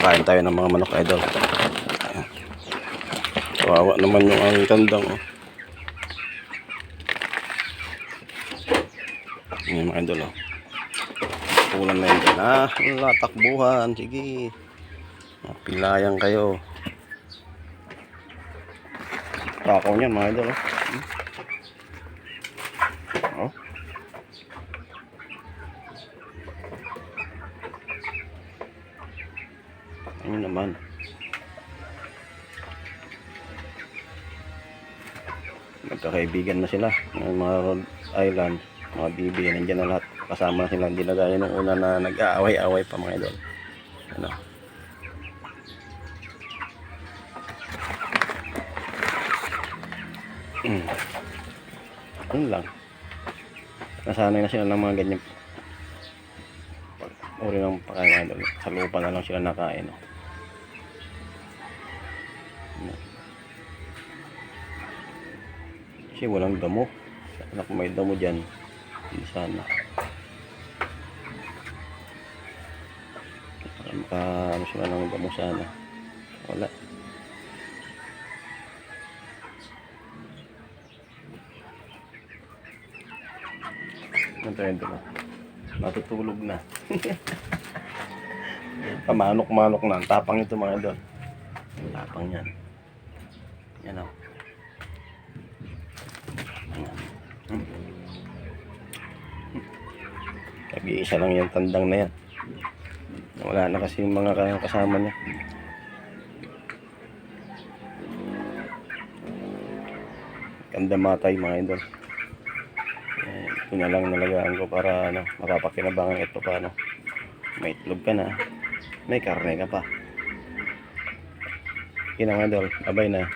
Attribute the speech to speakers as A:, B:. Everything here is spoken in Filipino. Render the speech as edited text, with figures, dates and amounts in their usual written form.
A: Kakain tayo ng mga manok, idol. Ayan. Kawawa naman yung ang tandang. Oh. Ayan mga idol. Oh. Ulan na yun dyan. Wala, takbuhan. Sige. Pilayan kayo. Takaw niyan mga idol. Oh. Oh. Ano naman. Magkakaibigan na sila. Ng mga Rhode Island. Mga bibi. Nandiyan na lahat. Kasama sila. Hindi na gaya nung una na nag-aaway-aaway pa mga idol. Ano. Ano lang. Nasanay na sila ng mga ganyan. Uri ng pakain idol. Sa lupa na lang sila nakain. No? Kasi walang damo. Sana kung may damo dyan, hindi sana. Ano sila ng damo sana. Wala. Ano tayo dito? Natutulog na. Pamanok-manok na. Tapang ito mga idol. Tapang yan. Yan o. Nag-iisa lang yung tandang na yan. Wala na kasi yung mga kasama niya. Ganda matay mga idol. Ito na lang nalagaan ko para ano, mapapakinabangan ito pa ano. May itlog ka na. May karne ka pa. Yun ang idol. Abay na.